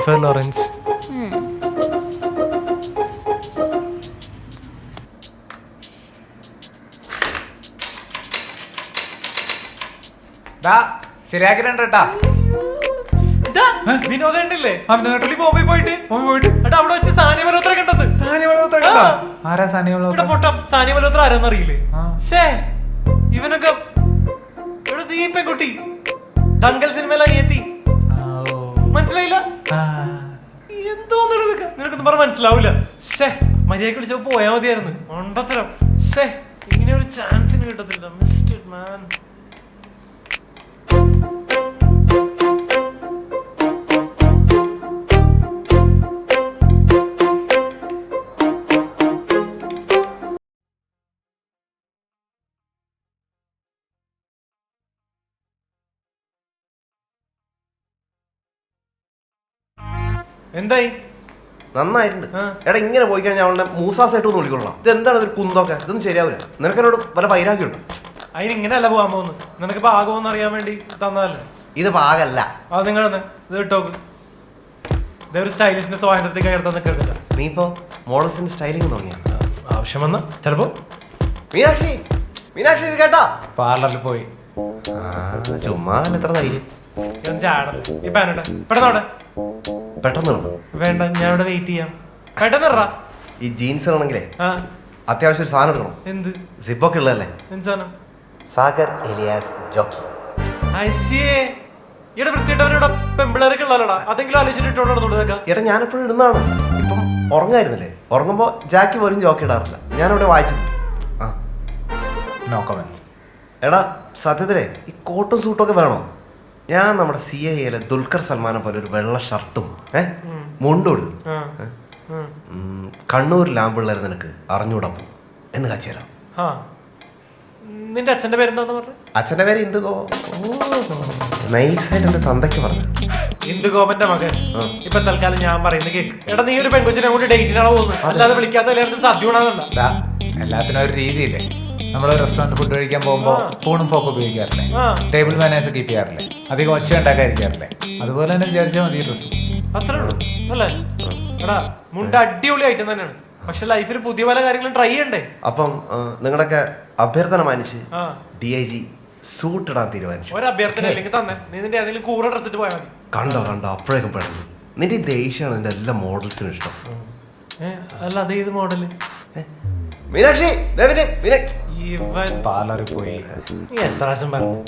Jennifer Lawrence. ശരിയാക്കിട്ടുണ്ട് കേട്ടാ. വിനോദ ഉണ്ടല്ലേ വിനോദത്തിൽ ബോംബെ പോയിട്ട് അവിടെ വെച്ച് സാനിയ മൽഹോത്ര കണ്ടത്. ആരാ സാനിയ മൽഹോത്ര ആരാന്നറിയില്ലേ? ഷേ ഇവനൊക്കെ ഇവിടെ ഈ പെൺകുട്ടി ദങ്കൽ സിനിമയിൽ അനിയത്തി. മനസ്സിലായില്ല? എന്തോന്നു നിനക്കൊന്നും പറഞ്ഞ മനസ്സിലാവൂല. ഷേ മര്യാദക്ക് വിളിച്ചപ്പോ പോയാ മതിയായിരുന്നു. മണ്ടത്തരം. ഷേ ഇങ്ങനെ ഒരു ചാൻസിന് കിട്ടത്തില്ല. മിസ്റ്റേക്ക് മാൻ. എന്തായി? നന്നായിട്ടുണ്ട്. എടാ ഇങ്ങനെ പോയി കഴിഞ്ഞാൽ അവളുടെ മൂസാസായിട്ടൊന്ന് വിളിക്കൊള്ളാം. ഇത് എന്താണ് ഇതൊരു കുന്തൊക്കെ? ഇതൊന്നും ശരിയാവില്ല. നിനക്കെന്നോട് പല വൈരാഗ്യമുണ്ട്. അതിന് ഇങ്ങനെയല്ല പോകാൻ പോകുന്നു. നിനക്ക് പാകമെന്ന് അറിയാൻ വേണ്ടി തന്നതല്ലേ. ഇത് പാകല്ല. അത് നിങ്ങൾ ഇത് ഇട്ടോക്ക്. ഇതൊരു സ്റ്റൈലിഷിന്റെ സ്വാതന്ത്ര്യത്തിൽ കയർത്താൻ നിൽക്കുന്നില്ല. നീ ഇപ്പോ മോഡൽസിന്റെ സ്റ്റൈലിംഗ് തുടങ്ങിയ ആവശ്യം വന്ന ചിലപ്പോ. മീനാക്ഷി മീനാക്ഷി ഇത് കേട്ടാ? പാർലറിൽ പോയി. ചുമ്മാ എത്ര ധൈര്യം. പെട്ടെന്ന് വേണ്ട, ഞാൻ ഇവിടെ വെയിറ്റ് ചെയ്യാം. പെട്ടെന്ന് ഈ ജീൻസ് ആണെങ്കിലേ അത്യാവശ്യം ഒരു സാധനം എടുക്കണം. എന്ത്? സിപ്പൊക്കെ ഉള്ളതല്ലേ? എന്ത് സാധനം? സാഗർ എലിയാസ് ജോക്കി. ഇവിടെ വൃത്തിയിട്ടവനോട് പെമ്പിളേരൊക്കെ ഉള്ളതാ. അതെങ്കിലും ആലോചിച്ചിട്ട് എടാ ഞാനെപ്പോഴും ഇടുന്നതാണ്. ഇപ്പം ഉറങ്ങായിരുന്നില്ലേ? ഉറങ്ങുമ്പോ ജാക്കി പോലും ജോക്കി ഇടാറില്ല. ഞാനിവിടെ വായിച്ചു. എടാ സത്യത്തിലേ ഈ കോട്ടും സൂട്ടൊക്കെ വേണോ? ഞാൻ നമ്മുടെ CIA ദുൽഖർ സൽമാനെ പോലെ ഒരു വെള്ള ഷർട്ടും മുണ്ടോട് കണ്ണൂർ ലാമ്പുള്ളവരെ നിനക്ക് അറിഞ്ഞൂടാ പോ എന്ന് കാച്ചിരാം. നിന്റെ അച്ഛന്റെ പേരെന്താന്ന് പറഞ്ഞു? അച്ഛന്റെ പേര് ഇന്ദുഗോ. നൈസായിട്ട് എന്റെ തന്തയ്ക്ക് പറഞ്ഞു. ഇന്ദുഗോപന്റെ മകൻ. ഇപ്പൊ തൽക്കാലം ഞാൻ പറയുന്നത് കേക്ക്. എടാ നീ ഒരു പെൺകുച്ചിനെ കൊണ്ട് ഡേറ്റിനാണോ പോകുന്നത്? അല്ലാതെ വിളിക്കാത്ത സദ്യണല്ല. എല്ലാത്തിനും ഒരു രീതിയില്ലേ. നമ്മൾ റെസ്റ്റോറന്റ് ഫുഡ് കഴിക്കാൻ പോകുമ്പോൾ സ്പൂണും ഫോക്ക് ഉപയോഗിക്കാറില്ലേ? ടേബിൾ മാനേഴ്സ് കീപ്പ് ചെയ്യാറില്ലേ? അധികം ഒച്ച ഉണ്ടാക്കാതിരിക്കാറില്ലേ? അതുപോലെ തന്നെ വിചാരിച്ചാൽ മതി. ഡ്രസ്സ് അത്രേ ഉള്ളൂ അല്ലേ? എടാ മുണ്ട് അടിപൊളി ഐറ്റം തന്നെയാണ്. പക്ഷെ ലൈഫിൽ പുതിയ പല കാര്യങ്ങളും ട്രൈ ചെയ്യണ്ടേ? അപ്പം നിങ്ങളുടെയൊക്കെ അഭ്യർത്ഥന മാനിച്ച് DIG സൂട്ട് ഇടാൻ തീരുമാനിച്ചു. ഒരു അഭ്യർത്ഥന അല്ലെങ്കിൽ തന്നെ നീ നിന്റെ ഏതെങ്കിലും കൂറ ഡ്രസ് ഇട്ട് പോയാൽ മതി. കണ്ടോ അപ്പോഴേക്കും പെടുന്നു. നിന്റെ ഈ ദേഷ്യമാണ് നിന്റെ എല്ലാ മോഡൽസിനും ഇഷ്ടം. അല്ല അത് ഏത് മോഡല്? മീനാക്ഷി ഇവൻ പാർലറിൽ പോയി എത്ര പ്രാവശ്യം പറഞ്ഞു?